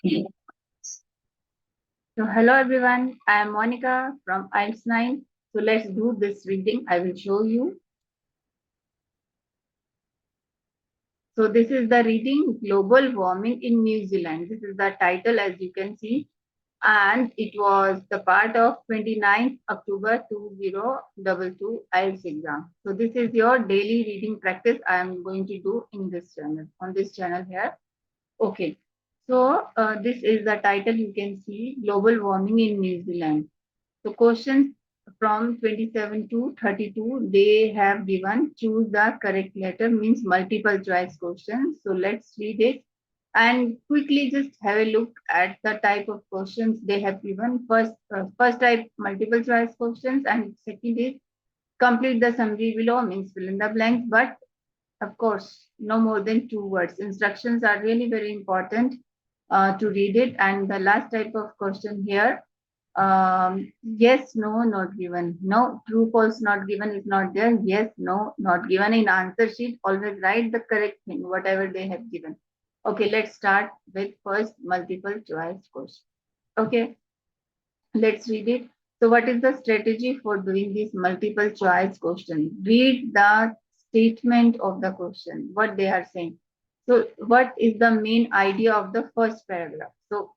So hello everyone, I am Monica from IELTS 9. So let's do this reading. I will show you. So this is the reading Global Warming in New Zealand. This is the title as you can see. And it was the part of 29th October 2022 IELTS exam. So this is your daily reading practice I am going to do in this channel, on this channel here. Okay. So this is the title you can see, Global Warming in New Zealand. So questions from 27 to 32, they have given choose the correct letter, means multiple choice questions. So let's read it and quickly just have a look at the type of questions they have given. First type multiple choice questions, and second is complete the summary below, means fill in the blanks, but of course no more than 2 words. Instructions are really very important to read it. And the last type of question here, yes, no, not given. No, true, false, not given is not there. Yes, no, not given. In answer sheet, always write the correct thing, whatever they have given. Okay, let's start with first multiple choice question. Okay, let's read it. So what is the strategy for doing this multiple choice question? Read the statement of the question, what they are saying. So what is the main idea of the first paragraph? So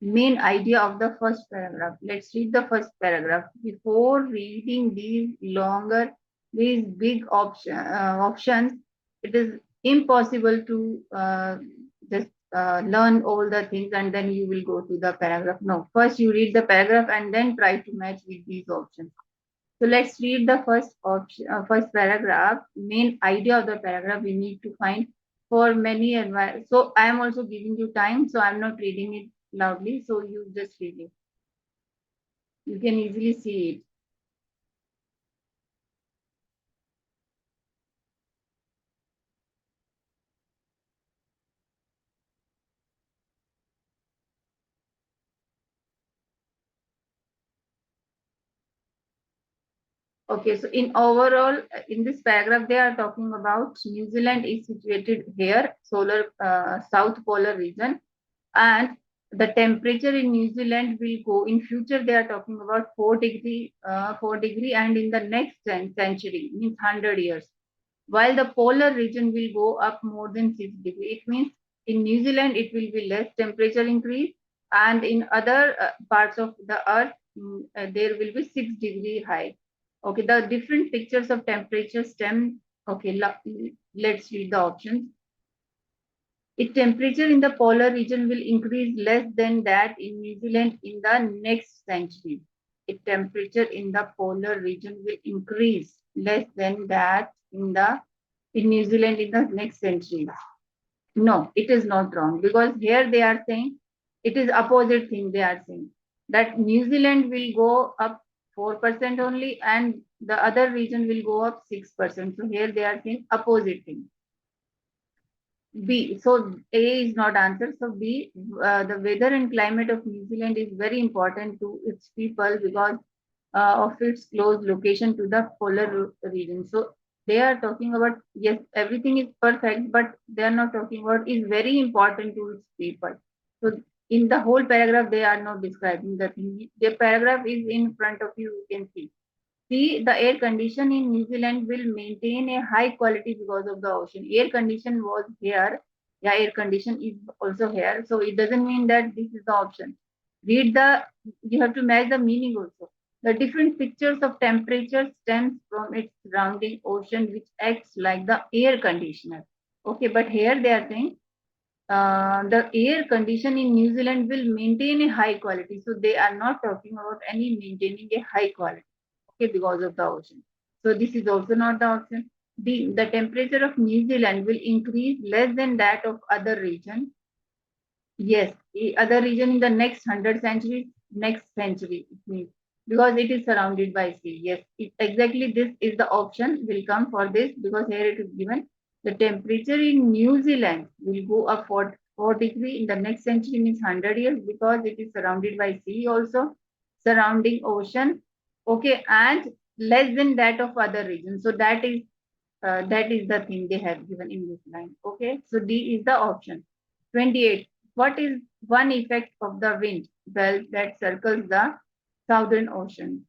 main idea of the first paragraph. Let's read the first paragraph. Before reading these big options, it is impossible to just learn all the things and then you will go to the paragraph. No, first you read the paragraph and then try to match with these options. So let's read the first option, first paragraph. Main idea of the paragraph we need to find for many advice. So I am also giving you time, so I'm not reading it loudly. So you just read it. You can easily see it. Okay, so in overall, in this paragraph, they are talking about New Zealand is situated here, South Polar region, and the temperature in New Zealand will go in future. They are talking about 4 degree, and in the next century, means 100 years. While the polar region will go up more than 6 degrees, it means in New Zealand it will be less temperature increase, and in other parts of the earth there will be 6 degree high. Okay, the different pictures of temperature stem. Okay, let's read the options. If temperature in the polar region will increase less than that in New Zealand in the next century. If temperature in the polar region will increase less than that in New Zealand in the next century. No, it is not wrong, because here they are saying it is opposite thing. They are saying that New Zealand will go up 4% only and the other region will go up 6%. So here they are saying opposite thing. B. So A is not answer. So B, the weather and climate of New Zealand is very important to its people because of its close location to the polar region. So they are talking about, yes, everything is perfect, but they are not talking about is very important to its people. So in the whole paragraph, they are not describing the thing. The paragraph is in front of you, you can see. See, the air condition in New Zealand will maintain a high quality because of the ocean. Air condition was here. Yeah, air condition is also here. So it doesn't mean that this is the option. Read the, you have to match the meaning also. The different pictures of temperature stems from its surrounding ocean, which acts like the air conditioner. Okay, but here they are saying the air condition in New Zealand will maintain a high quality. So they are not talking about any maintaining a high quality. Okay, because of the ocean. So this is also not the option. The temperature of New Zealand will increase less than that of other region. Yes, the other region in the next 100 centuries, next century, it means, because it is surrounded by sea. Yes, exactly this is the option will come for this, because here it is given the temperature in New Zealand will go up 4 degree in the next century, means 100 years, because it is surrounded by sea also, surrounding ocean. Okay, and less than that of other regions. So that is the thing they have given in this line. Okay, so D is the option. 28. What is one effect of the wind belt that circles the southern ocean?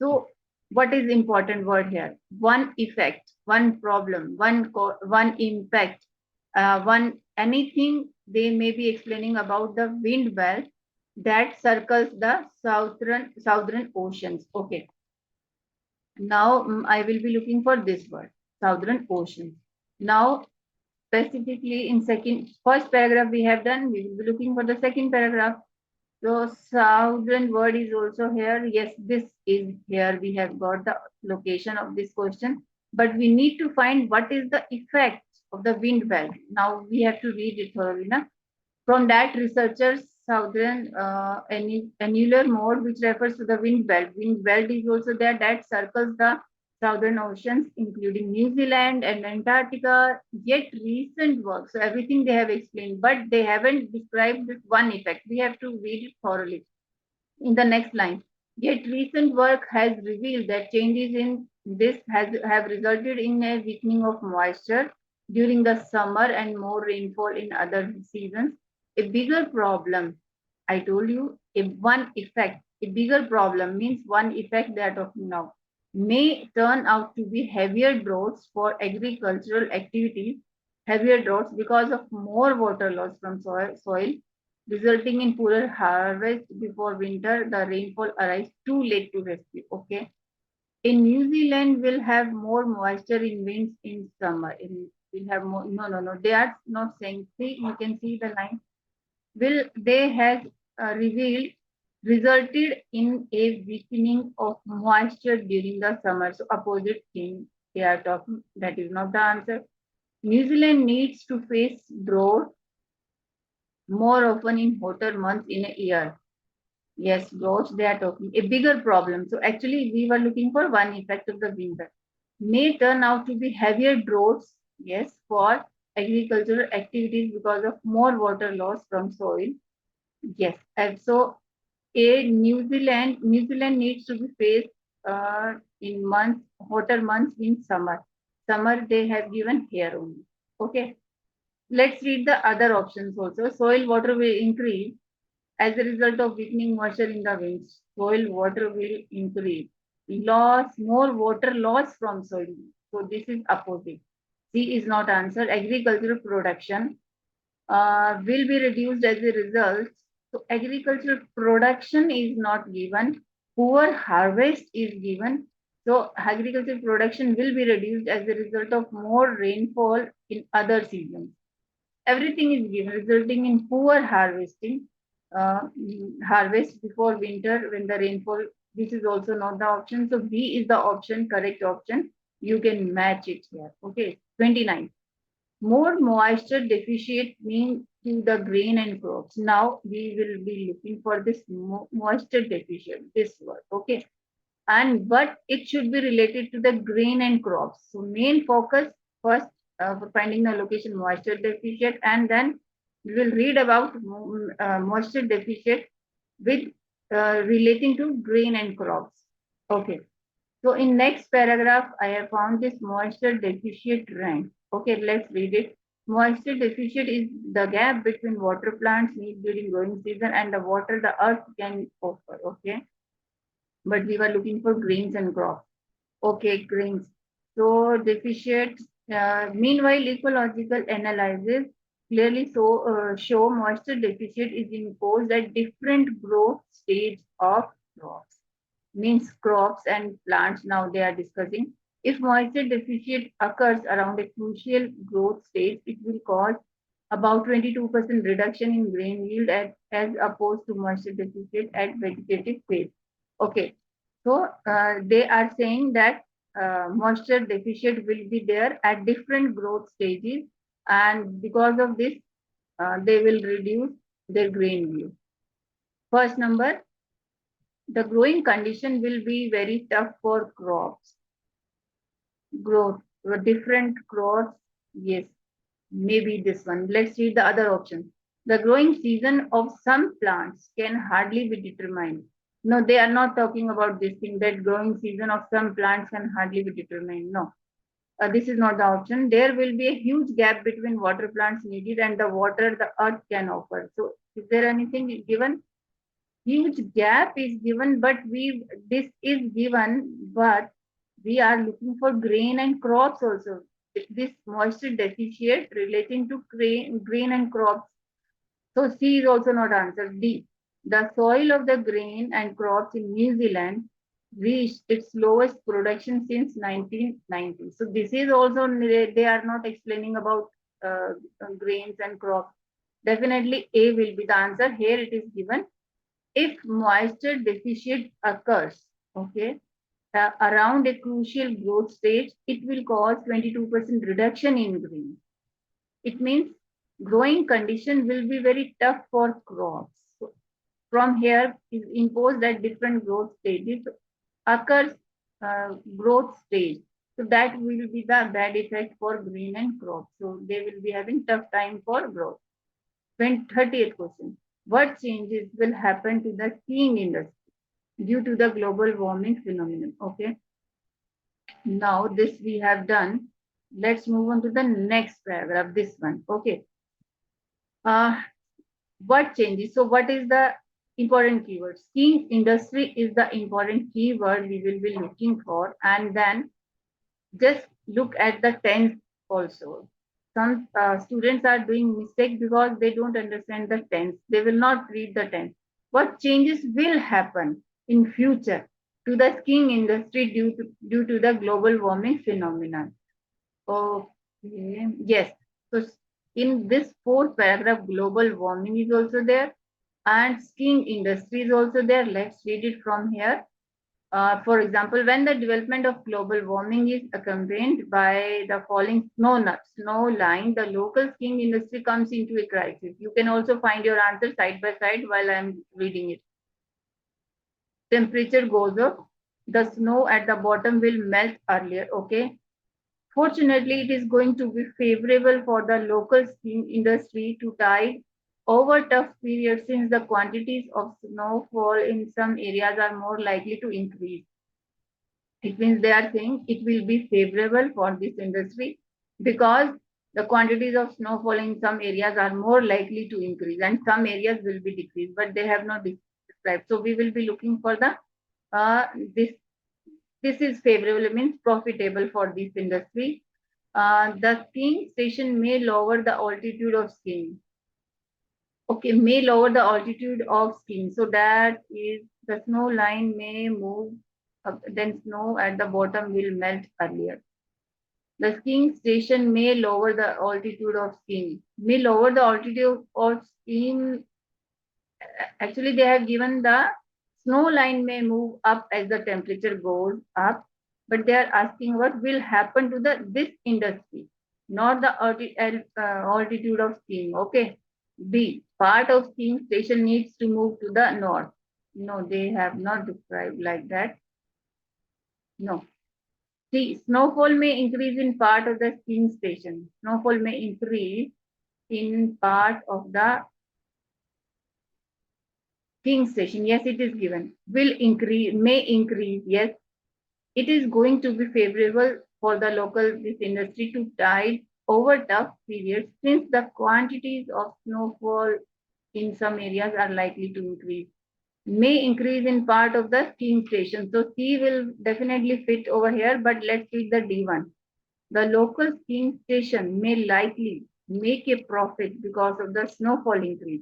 So, what is important word here? One effect, one problem, one impact, one anything they may be explaining about the wind belt that circles the southern oceans. Okay. Now I will be looking for this word, southern oceans. Now specifically in first paragraph we have done, we will be looking for the second paragraph. So southern word is also here. Yes, this is here. We have got the location of this question, but we need to find what is the effect of the wind belt. Now we have to read it thoroughly. Na? From that, researchers southern annular mode, which refers to the wind belt. Wind belt is also there that circles the southern oceans, including New Zealand and Antarctica. Yet recent work, so everything they have explained, but they haven't described this one effect. We have to read it thoroughly. In the next line, yet recent work has revealed that changes in this have resulted in a weakening of moisture during the summer and more rainfall in other seasons. A bigger problem, I told you, if one effect, a bigger problem means one effect they are talking now, may turn out to be heavier droughts for agricultural activities, heavier droughts because of more water loss from soil resulting in poorer harvest before winter. The rainfall arrives too late to rescue. Okay. In New Zealand, we'll have more moisture in winds in summer. We'll have more. No. They are not saying. See, you can see the line. Will they has revealed resulted in a weakening of moisture during the summer. So opposite thing they are talking. That is not the answer. New Zealand needs to face drought more often in hotter months in a year. Yes, droughts, they are talking a bigger problem. So actually, we were looking for one effect of the winter. May turn out to be heavier droughts, yes, for agricultural activities because of more water loss from soil. Yes, and so New Zealand needs to be faced in months, hotter months in summer. Summer they have given here only. Okay, let's read the other options also. Soil water will increase as a result of weakening moisture in the winds, soil water will increase. More water loss from soil. So this is opposite. C is not answer. Agricultural production will be reduced as a result. So agricultural production is not given. Poor harvest is given. So agricultural production will be reduced as a result of more rainfall in other seasons. Everything is given, resulting in poor harvest before winter when the rainfall. This is also not the option. So B is the option, correct option. You can match it here. Okay, 29. More moisture deficit mean to the grain and crops. Now we will be looking for this moisture deficit, this word. Okay, and but it should be related to the grain and crops. So main focus first for finding the location moisture deficit, and then we will read about moisture deficit with relating to grain and crops. Okay. So in next paragraph, I have found this moisture deficit rank. Okay, let's read it. Moisture deficit is the gap between water plants need during growing season and the water the earth can offer. Okay, but we were looking for grains and crops. Okay, grains. So deficit. Meanwhile, ecological analysis clearly show moisture deficit is imposed at different growth stage of crops. Means crops and plants now they are discussing. If moisture deficit occurs around a crucial growth stage, it will cause about 22% reduction in grain yield as opposed to moisture deficit at vegetative phase. Okay, so they are saying that moisture deficit will be there at different growth stages, and because of this, they will reduce their grain yield. First number, the growing condition will be very tough for crops. Growth, different crops, yes, maybe this one. Let's read the other option. The growing season of some plants can hardly be determined. No, they are not talking about this thing that growing season of some plants can hardly be determined. No. this is not the option. There will be a huge gap between water plants needed and the water the earth can offer. So is there anything given? Huge gap is given, but this is given, but we are looking for grain and crops also. This moisture deficit relating to grain and crops. So C is also not answered. D. The soil of the grain and crops in New Zealand reached its lowest production since 1990. So this is also, they are not explaining about grains and crops. Definitely A will be the answer. Here it is given. If moisture deficit occurs, okay, around a crucial growth stage, it will cause 22% reduction in green. It means growing condition will be very tough for crops. So from here is imposed at different growth stages occurs growth stage. So that will be the bad effect for green and crops. So they will be having tough time for growth. 30th question. What changes will happen to the skiing industry due to the global warming phenomenon? Okay. Now this we have done. Let's move on to the next paragraph, this one. Okay. Uh, what changes? So what is the important keyword? Skiing industry is the important keyword we will be looking for. And then just look at the tense also. Some students are doing mistake because they don't understand the tense. They will not read the tense. What changes will happen in future to the skiing industry due to the global warming phenomenon? Okay. Yes. So in this fourth paragraph, global warming is also there and skiing industry is also there. Let's read it from here. For example, when the development of global warming is accompanied by the falling snow line, the local skiing industry comes into a crisis. You can also find your answer side by side while I'm reading it. Temperature goes up. The snow at the bottom will melt earlier. Okay. Fortunately, it is going to be favorable for the local skiing industry to tide over tough periods since the quantities of snowfall in some areas are more likely to increase. It means they are saying it will be favorable for this industry because the quantities of snowfall in some areas are more likely to increase and some areas will be decreased, but they have not described. So we will be looking for the this this is favorable, it means profitable for this industry. The skiing station may lower the altitude of skiing. Okay, may lower the altitude of skiing. So that is the snow line may move up, then snow at the bottom will melt earlier. The skiing station may lower the altitude of skiing. May lower the altitude of skiing. Actually, they have given the snow line may move up as the temperature goes up, but they are asking what will happen to this industry, not the altitude of skiing. Okay. B. Part of skiing station needs to move to the north. No, they have not described like that. No. C. Snowfall may increase in part of the skiing station. Snowfall may increase in part of the skiing station. Yes, it is given. Will increase, may increase. Yes, it is going to be favorable for the local this industry to tide over tough periods since the quantities of snowfall in some areas are likely to increase. May increase in part of the skiing station. So C will definitely fit over here, but let's read the D1. The local skiing station may likely make a profit because of the snowfall increase.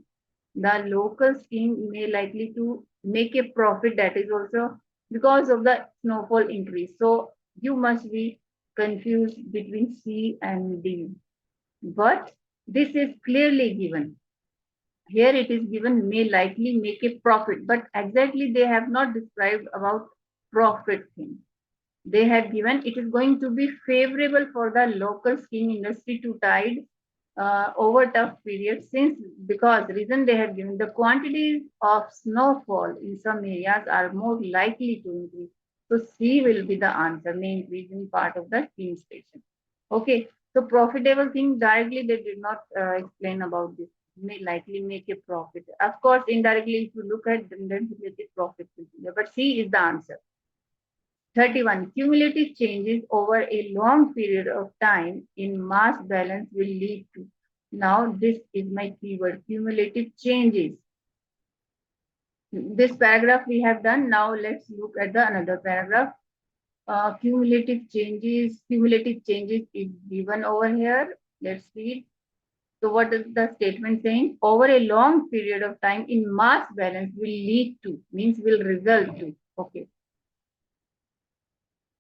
The local skiing may likely to make a profit, that is also because of the snowfall increase. So you must be confused between C and D. But this is clearly given. Here it is given may likely make a profit, but exactly they have not described about profit thing. They have given it is going to be favorable for the local skiing industry to tide over tough periods since because reason they have given the quantities of snowfall in some areas are more likely to increase. So C will be the answer, may increase in part of the skiing station. Okay, so profitable thing directly they did not explain about this. May likely make a profit. Of course, indirectly, if you look at then related profit will be there. But C is the answer. 31. Cumulative changes over a long period of time in mass balance will lead to. Now, this is my keyword, cumulative changes. This paragraph we have done. Now, let's look at the another paragraph. Cumulative changes is given over here. Let's read. So what is the statement saying? Over a long period of time in mass balance will lead to, means will result to. Okay.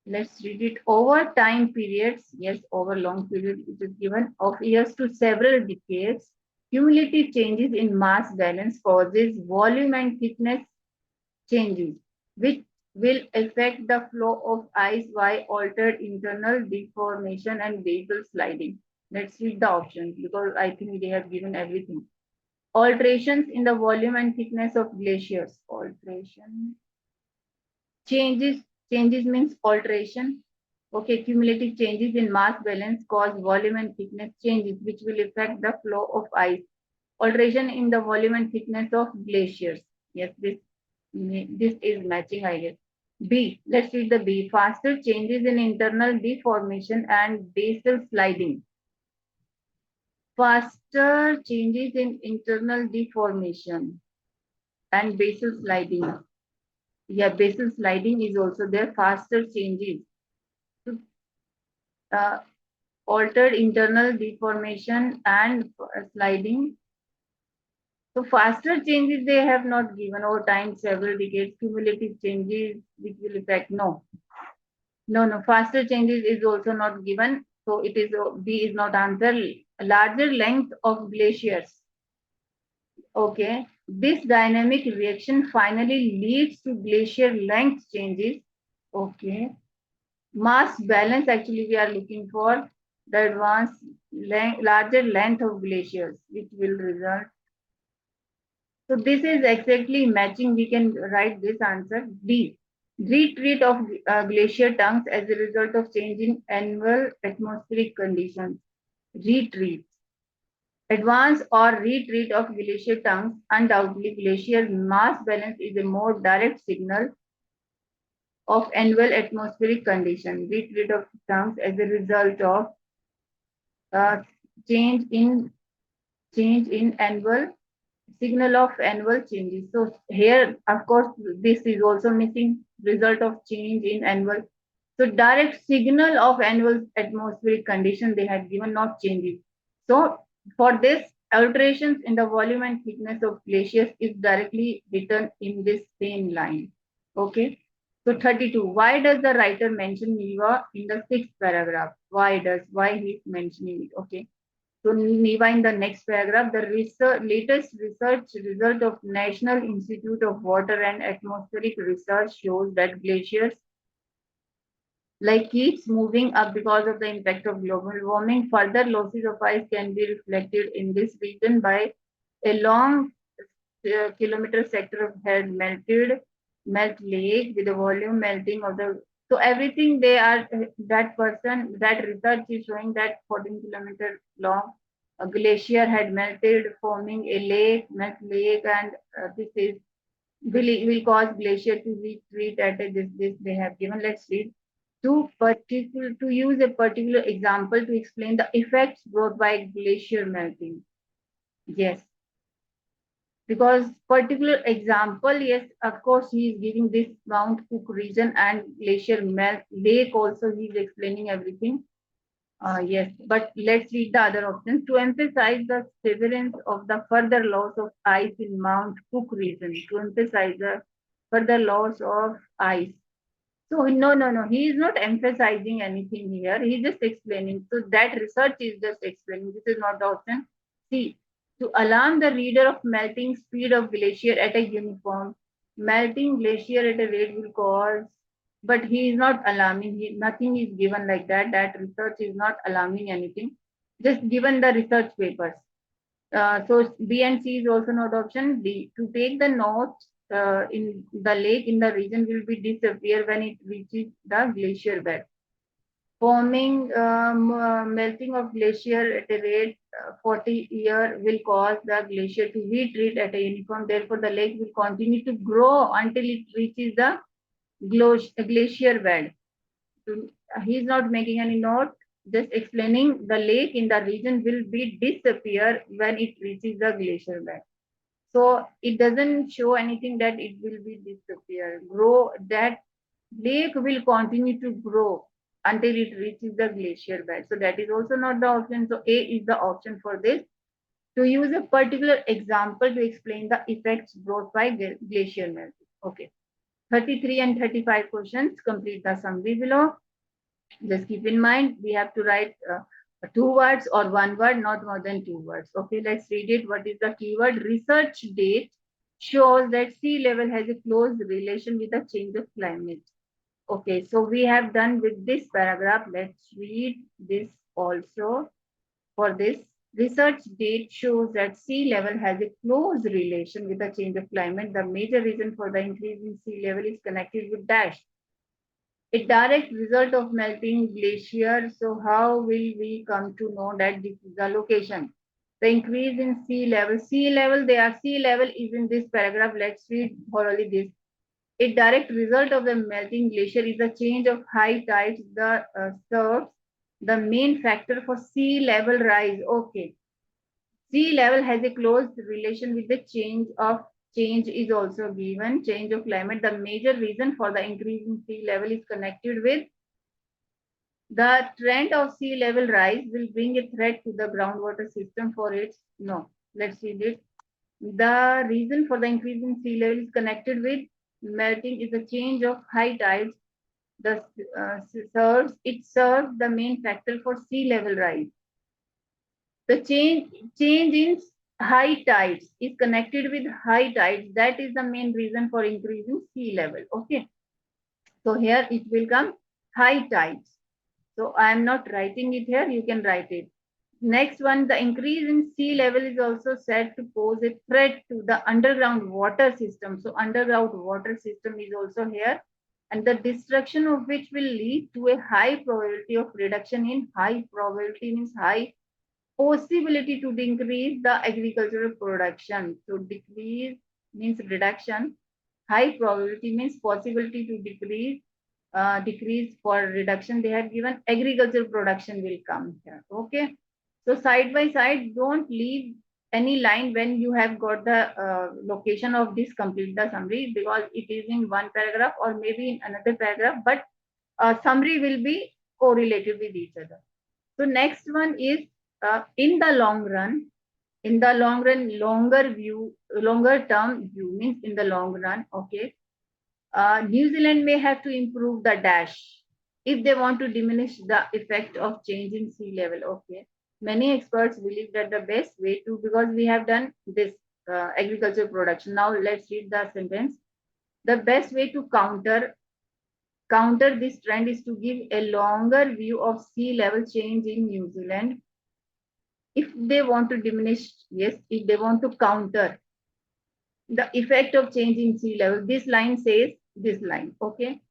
Let's read it. Over time periods, yes, over long period it is given, of years to several decades, cumulative changes in mass balance causes volume and thickness changes, which will affect the flow of ice by altered internal deformation and basal sliding. Let's read the options because I think they have given everything. Alterations in the volume and thickness of glaciers. Alteration. Changes means alteration. Okay, cumulative changes in mass balance cause volume and thickness changes, which will affect the flow of ice. Alteration in the volume and thickness of glaciers. Yes, this is matching, I guess. B. Let's read the B. Faster changes in internal deformation and basal sliding. Faster changes in internal deformation and basal sliding. Yeah, basal sliding is also there. Faster changes. Uh, Altered internal deformation and sliding. So faster changes they have not given over time, several decades, cumulative changes which will affect. No. Faster changes is also not given. So it is B is not answer. Larger length of glaciers. Okay. This dynamic reaction finally leads to glacier length changes. Okay. Mass balance actually we are looking for the larger length of glaciers, which will result. So this is exactly matching. We can write this answer. D. Retreat of glacier tongues as a result of change in annual atmospheric conditions. Retreat. Advance or retreat of glacier tongues. Undoubtedly, glacier mass balance is a more direct signal of annual atmospheric conditions. Retreat of tongues as a result of uh, change in annual signal of annual changes. So here, of course, this is also missing result of change in annual. So direct signal of annual atmospheric condition they had given, not changes. So for this, alterations in the volume and thickness of glaciers is directly written in this same line. Okay. So 32. Why does the writer mention Neva in the 6th paragraph? Why he's mentioning it? Okay. So Neva in the next paragraph, the latest research result of National Institute of Water and Atmospheric Research shows that glaciers keeps moving up because of the impact of global warming. Further losses of ice can be reflected in this region by a long kilometer sector of melt lake with the volume melting of the. So everything they are that research is showing that 14-kilometer long a glacier had melted, forming a melt lake, and this is will cause glacier to retreat at this they have given. Let's read. To use a particular example to explain the effects brought by glacier melting. Yes, because particular example, yes, of course, he is giving this Mount Cook region and glacier melt lake also. He is explaining everything. Yes, but let's read the other options. To emphasize the severance of the further loss of ice in Mount Cook region. To emphasize the further loss of ice. So no. He is not emphasizing anything here. He is just explaining. So that research is just explaining. This is not the option. C. To alarm the reader of melting speed of glacier at a uniform. Melting glacier at a rate will cause, but he is not alarming. Nothing is given like that. That research is not alarming anything. Just given the research papers. So B and C is also not option. D. To take the notes in the lake in the region will be disappear when it reaches the glacier bed. Forming melting of glacier at a rate 40 year will cause the glacier to retreat at a uniform. Therefore, the lake will continue to grow until it reaches the glacier bed. He is not making any note, just explaining the lake in the region will be disappear when it reaches the glacier bed. So it doesn't show anything that it will be disappear. Grow, that lake will continue to grow until it reaches the glacier bed. So that is also not the option. So A is the option for this. To use a particular example to explain the effects brought by glacier melting. Okay. 33 and 35 questions. Complete the summary below. Just keep in mind, we have to write two words or one word, not more than two words. Okay, let's read it. What is the keyword? Research date shows that sea level has a close relation with the change of climate. Okay, so we have done with this paragraph. Let's read this also. For this, research date shows that sea level has a close relation with the change of climate. The major reason for the increase in sea level is connected with dash, a direct result of melting glacier. So how will we come to know that this is the location? The increase in sea level, sea level is in this paragraph. Let's read thoroughly this. A direct result of the melting glacier is the change of high tides. The serves the main factor for sea level rise. Okay, sea level has a close relation with the change is also given. Change of climate. The major reason for the increase in sea level is connected with the trend of sea level rise will bring a threat to the groundwater system for its no. Let's read it. The reason for the increase in sea level is connected with melting is a change of high tides. The serves the main factor for sea level rise. The change in high tides is connected with high tides. That is the main reason for increasing sea level. Okay. So here it will come high tides. So I am not writing it here. You can write it. Next one, the increase in sea level is also said to pose a threat to the underground water system. So underground water system is also here, and the destruction of which will lead to a high probability of reduction in high probability means high possibility to decrease the agricultural production. So decrease means reduction. High probability means possibility to decrease. Decrease for reduction. They have given agricultural production will come here. Okay. So side by side, don't leave any line when you have got the location of this. Complete the summary because it is in one paragraph or maybe in another paragraph, but summary will be correlated with each other. So next one is in the long run. In the long run, longer term view means in the long run. Okay. New Zealand may have to improve the dash if they want to diminish the effect of change in sea level. Okay. Many experts believe that the best way to, because we have done this agriculture production. Now let's read the sentence. The best way to counter this trend is to give a longer view of sea level change in New Zealand. If they want to diminish, yes, if they want to counter the effect of change in sea level, this line says this line. Okay.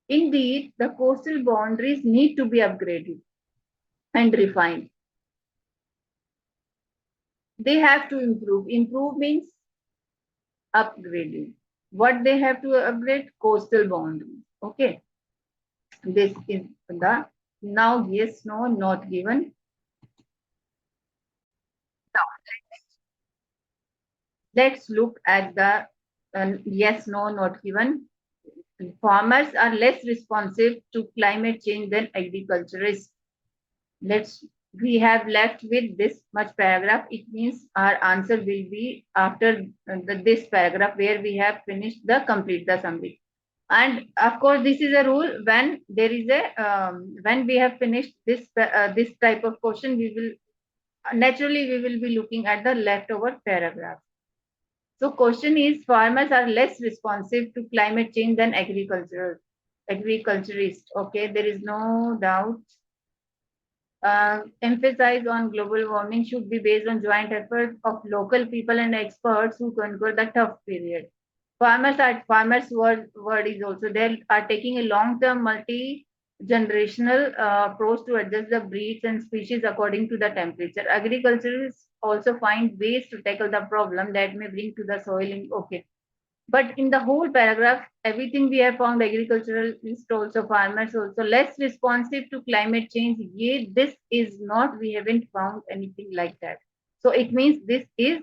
Indeed, the coastal boundaries need to be upgraded and refined. They have to improve. Improve means upgrading. What they have to upgrade? Coastal boundaries. Okay. This is the now yes, no, not given. Now let's look at the yes, no, not given. Farmers are less responsive to climate change than agriculturists. We have left with this much paragraph. It means our answer will be after this paragraph where we have finished the complete the summary. And of course, this is a rule when there is a when we have finished this type of question, we will be looking at the leftover paragraph. So question is, farmers are less responsive to climate change than agriculturists. Okay, there is no doubt. Emphasize on global warming should be based on joint effort of local people and experts who conquer the tough period. Farmers word is also they are taking a long-term multi-generational approach to adjust the breeds and species according to the temperature. Agriculturists also find ways to tackle the problem that may bring to the soil. Okay, But in the whole paragraph, everything we have found, agriculturalists also, farmers also, less responsive to climate change. Yet this is not, we haven't found anything like that. So it means this is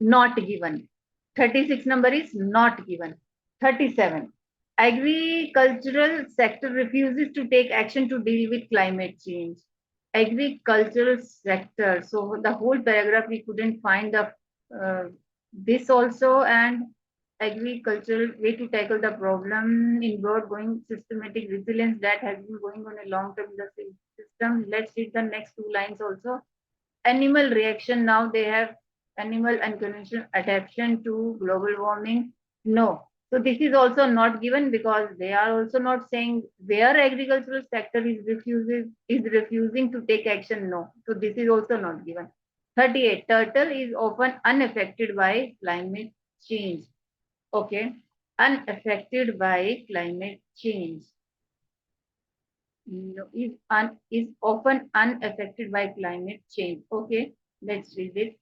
not given. 36 number is not given. 37. Agricultural sector refuses to take action to deal with climate change. Agricultural sector. So the whole paragraph we couldn't find the this also, and agricultural way to tackle the problem in broad going systematic resilience that has been going on a long term in the system. Let's read the next two lines also. Animal reaction, now they have animal unconventional adaptation to global warming. No. So this is also not given because they are also not saying where agricultural sector is refusing to take action. No. So this is also not given. 38. Turtle is often unaffected by climate change. Okay. Unaffected by climate change. No, is often unaffected by climate change. Okay, let's read it.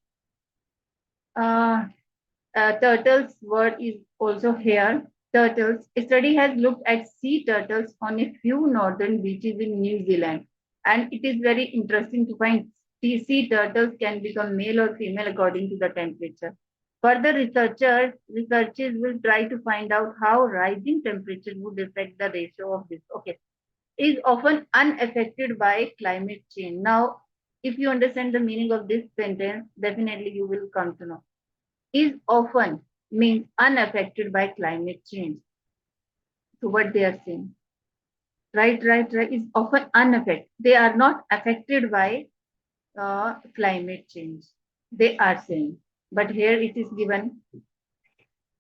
Turtles word is also here. Turtles. A study has looked at sea turtles on a few northern beaches in New Zealand, and it is very interesting to find sea turtles can become male or female according to the temperature. Further researchers will try to find out how rising temperature would affect the ratio of this. Okay, is often unaffected by climate change. Now, if you understand the meaning of this sentence, definitely you will come to know. Is often means unaffected by climate change. So what they are saying, right, is often unaffected. They are not affected by climate change. They are saying, but here it is given.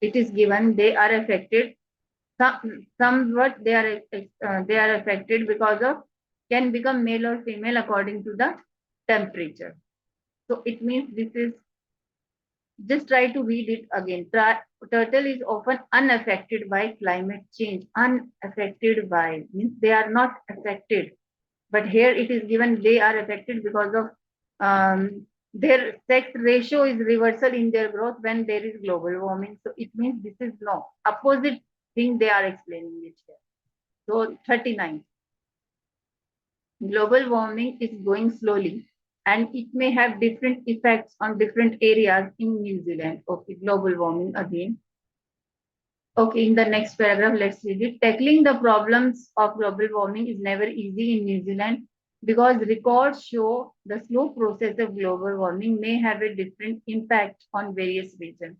It is given they are affected. Somewhat they are affected because of can become male or female according to the temperature. So it means this is, just try to read it again. Turtle is often unaffected by climate change. Unaffected by means they are not affected, but here it is given they are affected because of their sex ratio is reversal in their growth when there is global warming. So it means this is no opposite thing they are explaining it here. So 39. Global warming is going slowly and it may have different effects on different areas in New Zealand. Okay, global warming again. Okay, in the next paragraph, let's read it. Tackling the problems of global warming is never easy in New Zealand because records show the slow process of global warming may have a different impact on various regions.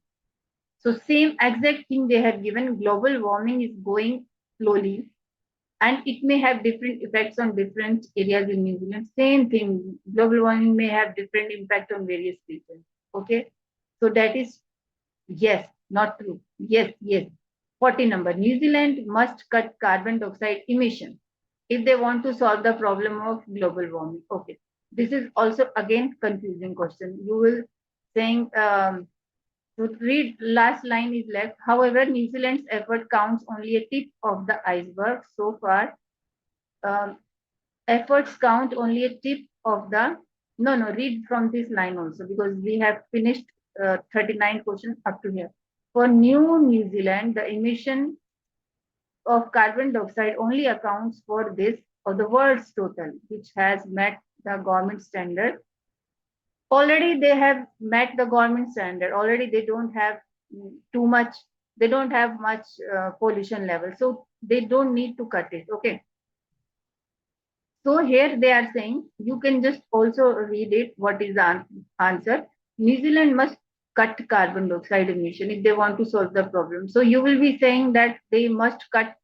So same exact thing they have given, global warming is going slowly and it may have different effects on different areas in New Zealand. Same thing, global warming may have different impact on various regions. Okay, so that is yes, not true. Yes. 40 number. New Zealand must cut carbon dioxide emission if they want to solve the problem of global warming. Okay, this is also again confusing question. You will saying to read last line is left. However, New Zealand's effort counts only a tip of the iceberg so far. Um, Efforts count only a tip of the no, read from this line also because we have finished 39 questions up to here. For New Zealand, the emission of carbon dioxide only accounts for this of the world's total, which has met the government standard. Already they have met the government standard. Already they don't have too much, they don't have much pollution level. So they don't need to cut it. Okay. So here they are saying, you can just also read it. What is the answer? New Zealand must cut carbon dioxide emission if they want to solve the problem. So you will be saying that they must cut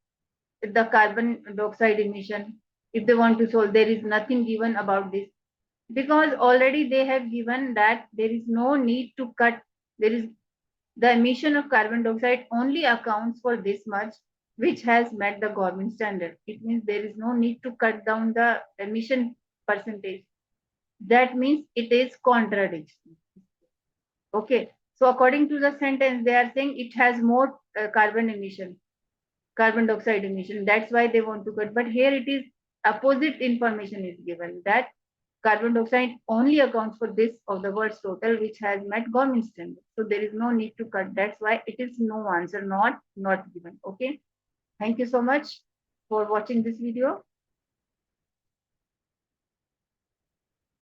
the carbon dioxide emission if they want to solve. There is nothing given about this because already they have given that there is no need to cut. There is the emission of carbon dioxide only accounts for this much, which has met the government standard. It means there is no need to cut down the emission percentage. That means it is contradiction. Okay. So according to the sentence, they are saying it has more carbon dioxide emission. That's why they want to cut. But here it is opposite information is given that Carbon dioxide only accounts for this of the world's total, which has met government standards. So there is no need to cut. That's why it is no answer, not given. Okay. Thank you so much for watching this video.